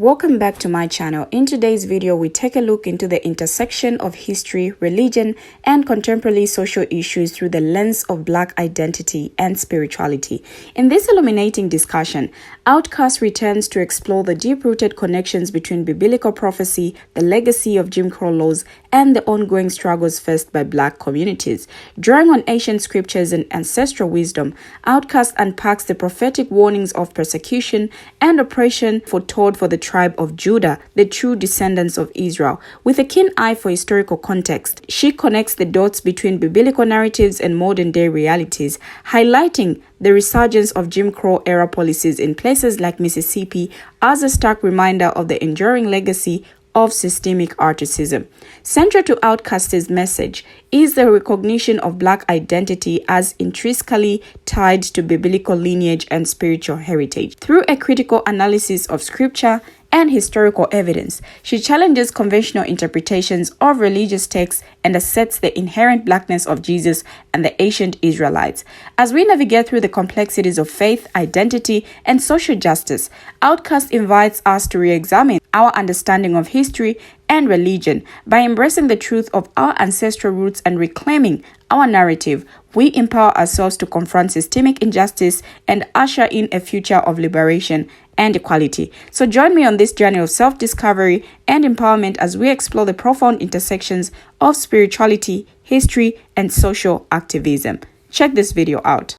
welcome back to my channel. In today's video, we take a look into the intersection of history, religion, and contemporary social issues through the lens of Black identity and spirituality. In this illuminating discussion, Outcast returns to explore the deep-rooted connections between biblical prophecy, the legacy of Jim Crow laws, and the ongoing struggles faced by Black communities. Drawing on ancient scriptures and ancestral wisdom, Outcast unpacks the prophetic warnings of persecution and oppression foretold for the tribe of Judah, the true descendants of Israel. With a keen eye for historical context, she connects the dots between biblical narratives and modern-day realities, highlighting the resurgence of Jim Crow-era policies in places like Mississippi as a stark reminder of the enduring legacy of systemic racism. Central to Outcast's message is the recognition of Black identity as intrinsically tied to biblical lineage and spiritual heritage. Through a critical analysis of scripture and historical evidence, she challenges conventional interpretations of religious texts and asserts the inherent Blackness of Jesus and the ancient Israelites. As we navigate through the complexities of faith, identity, and social justice, Outcast invites us to re-examine our understanding of history and religion. By embracing the truth of our ancestral roots and reclaiming our narrative, we empower ourselves to confront systemic injustice and usher in a future of liberation and equality. So join me on this journey of self-discovery and empowerment as we explore the profound intersections of spirituality, history, and social activism. Check this video out.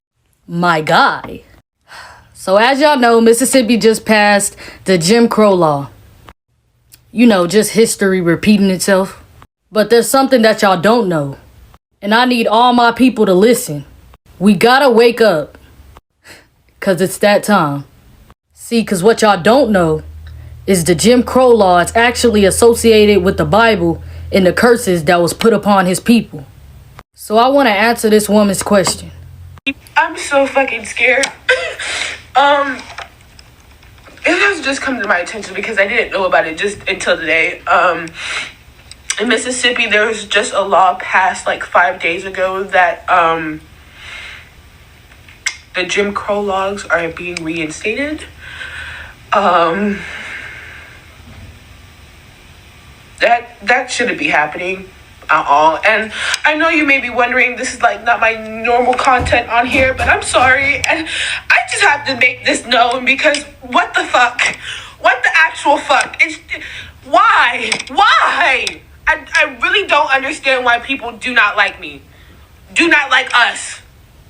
My guy. So as y'all know, Mississippi just passed the Jim Crow law. You know, just history repeating itself. But there's something that y'all don't know. And I need all my people to listen. We gotta wake up. 'Cause it's that time. See, 'cause what y'all don't know is the Jim Crow law is actually associated with the Bible and the curses that was put upon his people. So I want to answer this woman's question. I'm so fucking scared. It has just come to my attention because I didn't know about it just until today. In Mississippi, there was just a law passed like 5 days ago that the Jim Crow laws are being reinstated. That shouldn't be happening at all. And I know you may be wondering, this is like not my normal content on here, but I'm sorry. And I just have to make this known because what the fuck? What the actual fuck? Why? I really don't understand why people do not like me. Do not like us.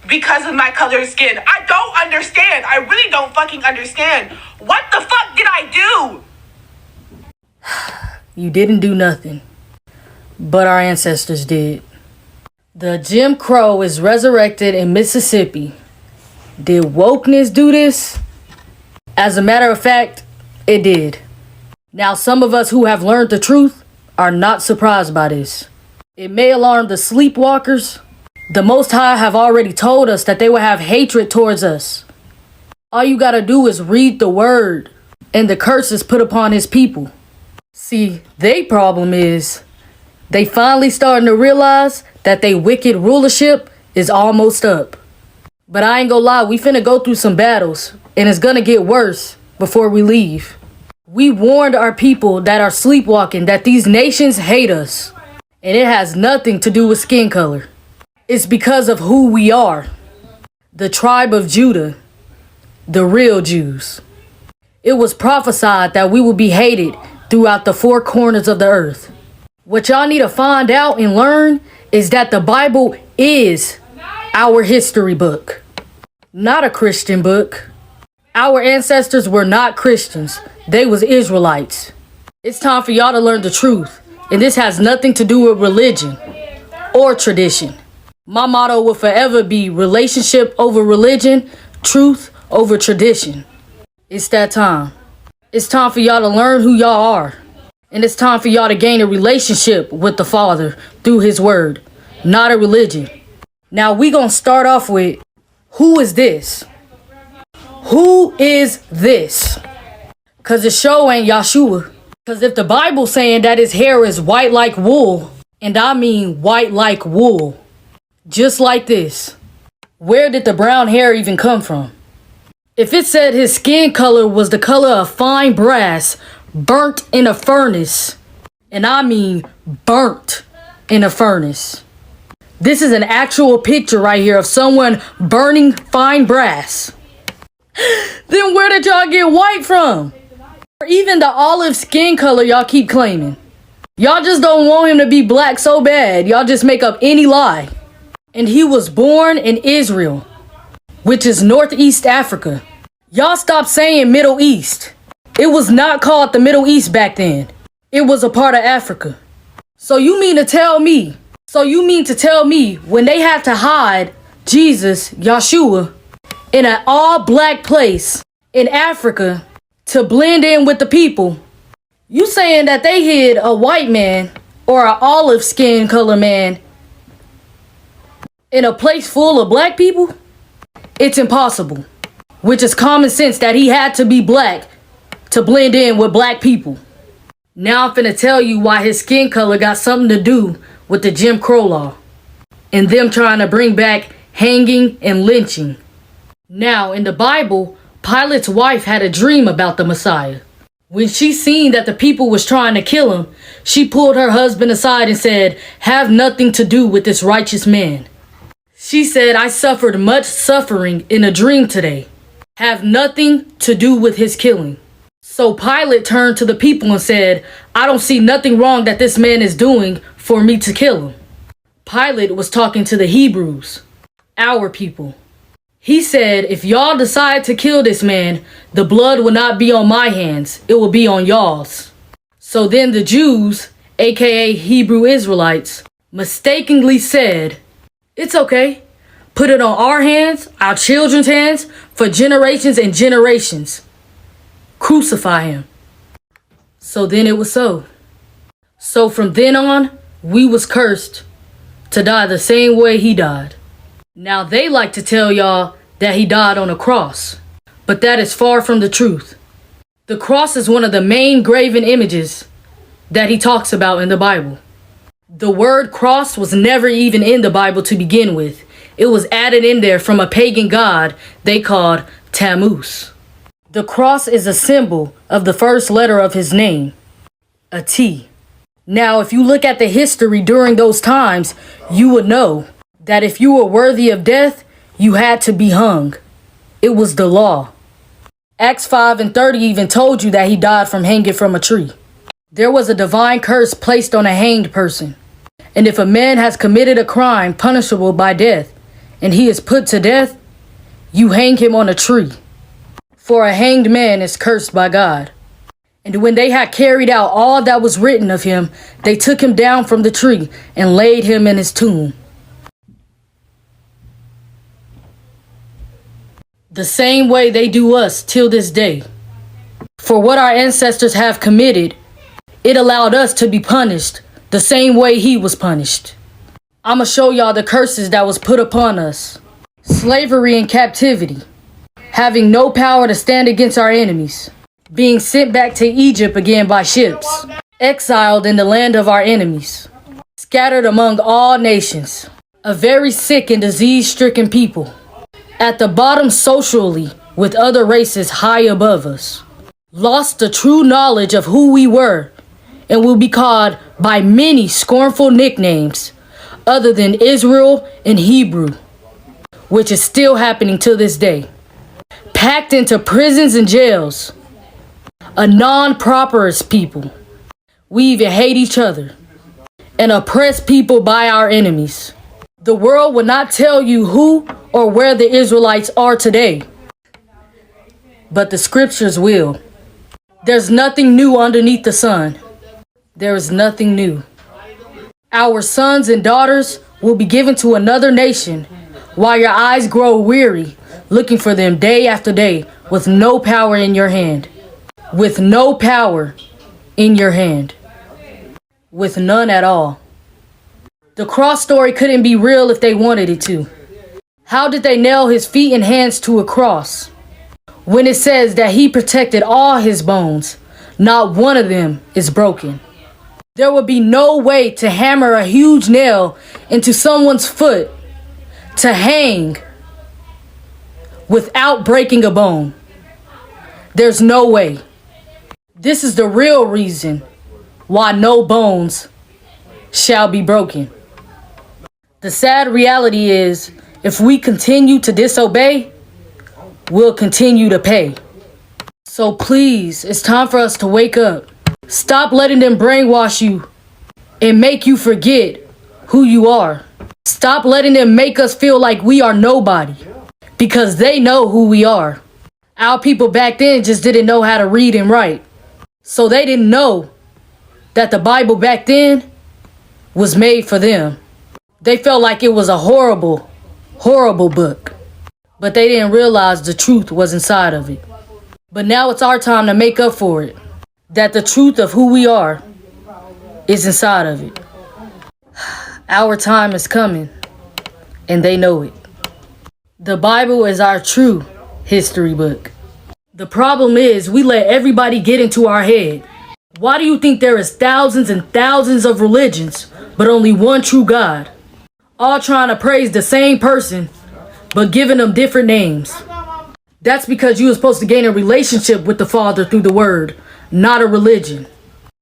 Because of my color of skin. I don't understand. I really don't fucking understand. What the fuck did I do? You didn't do nothing. But our ancestors did. The Jim Crow is resurrected in Mississippi. Did wokeness do this? As a matter of fact, it did. Now, some of us who have learned the truth are not surprised by this. It may alarm the sleepwalkers. The Most High have already told us that they will have hatred towards us. All you gotta do is read the word and the curses put upon his people. See, their problem is they finally starting to realize that they wicked rulership is almost up. But I ain't gonna lie, we finna go through some battles and it's gonna get worse before we leave. We warned our people that are sleepwalking that these nations hate us. And it has nothing to do with skin color. It's because of who we are. The tribe of Judah. The real Jews. It was prophesied that we will be hated throughout the four corners of the earth. What y'all need to find out and learn is that the Bible is our history book. Not a Christian book. Our ancestors were not Christians. They was Israelites. It's time for y'all to learn the truth. And this has nothing to do with religion or tradition. My motto will forever be relationship over religion, truth over tradition. It's that time. It's time for y'all to learn who y'all are. And it's time for y'all to gain a relationship with the Father through his word, not a religion. Now we gonna start off with, who is this? Who is this? Cause the show ain't Yahshua. Cause if the Bible saying that his hair is white like wool, and I mean white like wool, just like this, where did the brown hair even come from? If it said his skin color was the color of fine brass, burnt in a furnace. And I mean burnt in a furnace. This is an actual picture right here of someone burning fine brass. Then where did y'all get white from? Or even the olive skin color y'all keep claiming. Y'all just don't want him to be black so bad. Y'all just make up any lie. And he was born in Israel, which is Northeast Africa. Y'all stop saying Middle East. It was not called the Middle East back then. It was a part of Africa. So you mean to tell me when they had to hide Jesus, Yeshua, in an all-black place in Africa to blend in with the people, you saying that they hid a white man or an olive skin color man in a place full of black people? It's impossible. Which is common sense that he had to be black to blend in with black people. Now I'm finna tell you why his skin color got something to do with the Jim Crow law and them trying to bring back hanging and lynching. Now, in the Bible, Pilate's wife had a dream about the Messiah. When she seen that the people was trying to kill him, she pulled her husband aside and said, "Have nothing to do with this righteous man." She said, "I suffered much suffering in a dream today. Have nothing to do with his killing." So Pilate turned to the people and said, "I don't see nothing wrong that this man is doing for me to kill him." Pilate was talking to the Hebrews, our people. He said, "If y'all decide to kill this man, the blood will not be on my hands, it will be on y'all's." So then the Jews, aka Hebrew Israelites, mistakenly said, "It's okay. Put it on our hands, our children's hands, for generations and generations. Crucify him." So then it was so. So from then on, we was cursed to die the same way he died. Now they like to tell y'all that he died on a cross, but that is far from the truth. The cross is one of the main graven images that he talks about in the Bible. The word cross was never even in the Bible to begin with. It was added in there from a pagan god they called Tammuz. The cross is a symbol of the first letter of his name, a T. Now, if you look at the history during those times, you would know that if you were worthy of death, you had to be hung. It was the law. Acts 5:30 even told you that he died from hanging from a tree. There was a divine curse placed on a hanged person. And if a man has committed a crime punishable by death, and he is put to death, you hang him on a tree. For a hanged man is cursed by God. And when they had carried out all that was written of him, they took him down from the tree and laid him in his tomb. The same way they do us till this day. For what our ancestors have committed, it allowed us to be punished the same way he was punished. I'ma show y'all the curses that was put upon us. Slavery and captivity. Having no power to stand against our enemies. Being sent back to Egypt again by ships. Exiled in the land of our enemies. Scattered among all nations. A very sick and disease-stricken people. At the bottom socially with other races high above us. Lost the true knowledge of who we were and will be called by many scornful nicknames other than Israel and Hebrew, which is still happening to this day. Packed into prisons and jails. A non-prosperous people. We even hate each other and oppress people by our enemies. The world will not tell you who or where the Israelites are today, but the scriptures will. There's nothing new underneath the sun. There is nothing new. Our sons and daughters will be given to another nation while your eyes grow weary looking for them day after day with no power in your hand. With no power in your hand. With none at all. The cross story couldn't be real if they wanted it to. How did they nail his feet and hands to a cross? When it says that he protected all his bones, not one of them is broken. There would be no way to hammer a huge nail into someone's foot to hang without breaking a bone. There's no way. This is the real reason why no bones shall be broken. The sad reality is, if we continue to disobey, we'll continue to pay. So please, it's time for us to wake up. Stop letting them brainwash you and make you forget who you are. Stop letting them make us feel like we are nobody, because they know who we are. Our people back then just didn't know how to read and write. So they didn't know that the Bible back then was made for them. They felt like it was a horrible, horrible book. But they didn't realize the truth was inside of it. But now it's our time to make up for it. That the truth of who we are is inside of it. Our time is coming, and they know it. The Bible is our true history book. The problem is we let everybody get into our head. Why do you think there is thousands and thousands of religions, but only one true God? All trying to praise the same person, but giving them different names. That's because you were supposed to gain a relationship with the Father through the Word, not a religion.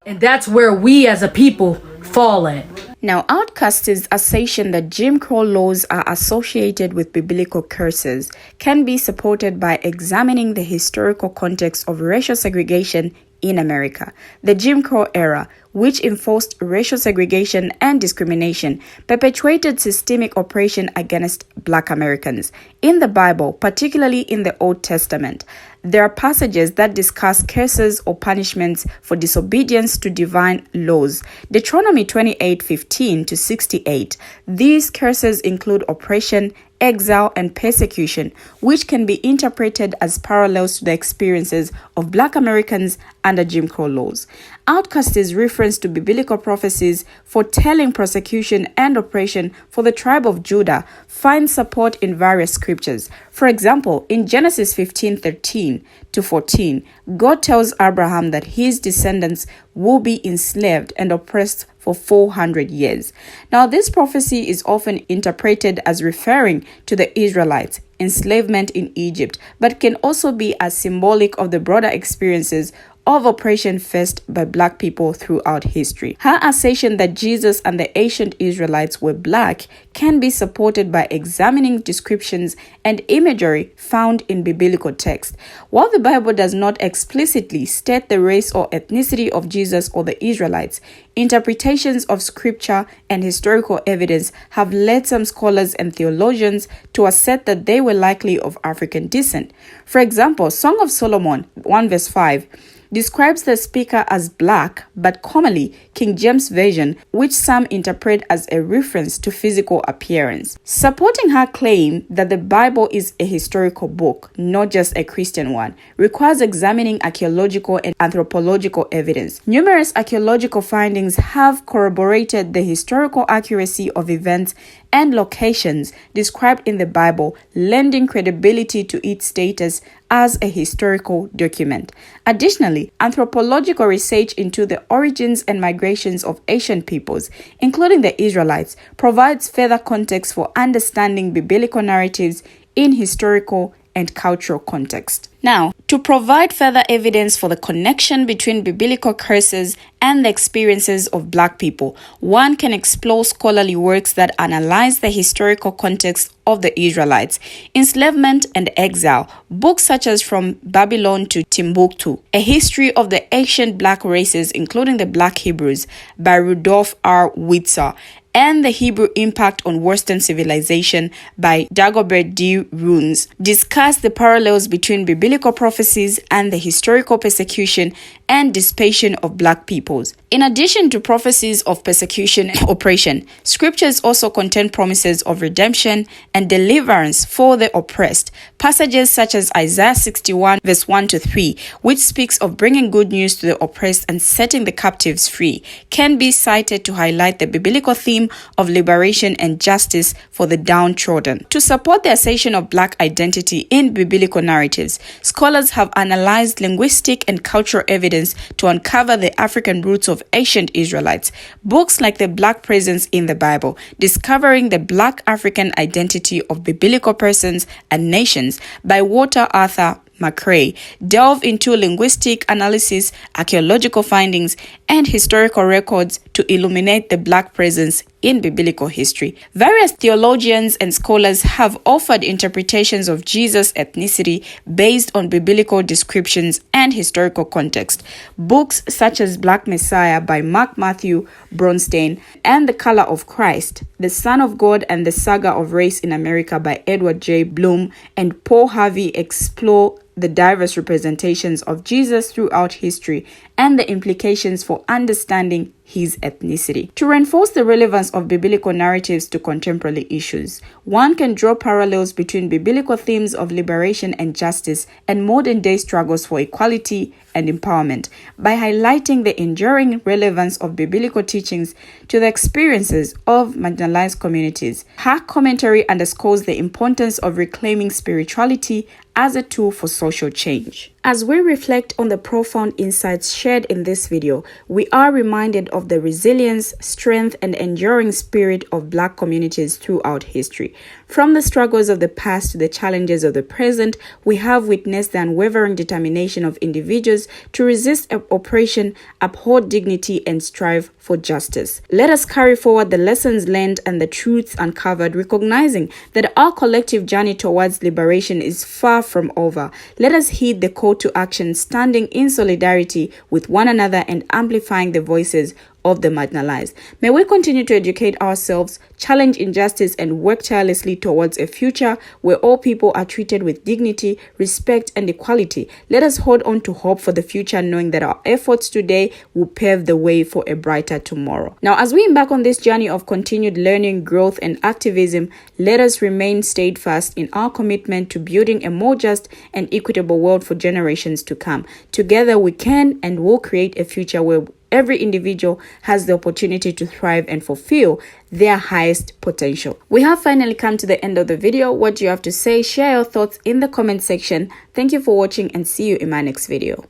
And that's where we as a people fall at. Now, Outcast's assertion that Jim Crow laws are associated with biblical curses can be supported by examining the historical context of racial segregation in America. The Jim Crow era, which enforced racial segregation and discrimination, perpetuated systemic oppression against Black Americans. In the Bible, particularly in the Old Testament, there are passages that discuss curses or punishments for disobedience to divine laws. Deuteronomy 28:15 to 68. These curses include oppression, exile, and persecution, which can be interpreted as parallels to the experiences of Black Americans under Jim Crow laws. Outcast's reference to biblical prophecies foretelling persecution and oppression for the tribe of Judah finds support in various scriptures. For example, in Genesis 15:13 to 14, God tells Abraham that his descendants will be enslaved and oppressed for 400 years. Now, this prophecy is often interpreted as referring to the Israelites' enslavement in Egypt, but can also be as symbolic of the broader experiences of oppression faced by Black people throughout history. Her assertion that Jesus and the ancient Israelites were Black can be supported by examining descriptions and imagery found in biblical text. While the Bible does not explicitly state the race or ethnicity of Jesus or the Israelites, interpretations of scripture and historical evidence have led some scholars and theologians to assert that they were likely of African descent. For example, Song of Solomon 1 verse 5 describes the speaker as Black, but commonly King James Version, which some interpret as a reference to physical appearance. Supporting her claim that the Bible is a historical book, not just a Christian one, requires examining archaeological and anthropological evidence. Numerous archaeological findings have corroborated the historical accuracy of events and locations described in the Bible, lending credibility to its status as a historical document. Additionally, anthropological research into the origins and migrations of ancient peoples, including the Israelites, provides further context for understanding biblical narratives in historical and cultural context. Now, to provide further evidence for the connection between biblical curses and the experiences of Black people, one can explore scholarly works that analyze the historical context of the Israelites, enslavement and exile. Books such as From Babylon to Timbuktu, A History of the Ancient Black Races, including the Black Hebrews, by Rudolph R. Witzer, and the Hebrew Impact on Western Civilization by Dagobert D. Runes, discuss the parallels between biblical prophecies and the historical persecution and dissipation of Black peoples. In addition to prophecies of persecution and oppression, scriptures also contain promises of redemption and deliverance for the oppressed. Passages such as Isaiah 61 verse 1 to 3, which speaks of bringing good news to the oppressed and setting the captives free, can be cited to highlight the biblical theme of liberation and justice for the downtrodden. To support the assertion of Black identity in biblical narratives, scholars have analyzed linguistic and cultural evidence to uncover the African roots of ancient Israelites. Books like The Black Presence in the Bible, Discovering the Black African Identity of Biblical Persons and Nations by Walter Arthur McRae delve into linguistic analysis, archaeological findings, and historical records to illuminate the Black presence in biblical history. Various theologians and scholars have offered interpretations of Jesus' ethnicity based on biblical descriptions and historical context. Books such as Black Messiah by Mark Matthew Bronstein and The Color of Christ, The Son of God and the Saga of Race in America by Edward J. Bloom and Paul Harvey explore the diverse representations of Jesus throughout history and the implications for understanding his ethnicity. To reinforce the relevance of biblical narratives to contemporary issues, one can draw parallels between biblical themes of liberation and justice and modern-day struggles for equality and empowerment by highlighting the enduring relevance of biblical teachings to the experiences of marginalized communities. Her commentary underscores the importance of reclaiming spirituality as a tool for social change. As we reflect on the profound insights shared in this video, we are reminded of the resilience, strength, and enduring spirit of Black communities throughout history. From the struggles of the past to the challenges of the present, we have witnessed the unwavering determination of individuals to resist oppression, uphold dignity, and strive for justice. Let us carry forward the lessons learned and the truths uncovered, recognizing that our collective journey towards liberation is far from over. Let us heed the call to action, standing in solidarity with one another and amplifying the voices of the marginalized. May we continue to educate ourselves, challenge injustice, and work tirelessly towards a future where all people are treated with dignity, respect, and equality. Let us hold on to hope for the future, knowing that our efforts today will pave the way for a brighter tomorrow. Now, as we embark on this journey of continued learning, growth, and activism, let us remain steadfast in our commitment to building a more just and equitable world for generations to come. Together, we can and will create a future where every individual has the opportunity to thrive and fulfill their highest potential. We have finally come to the end of the video. What do you have to say? Share your thoughts in the comment section. Thank you for watching and see you in my next video.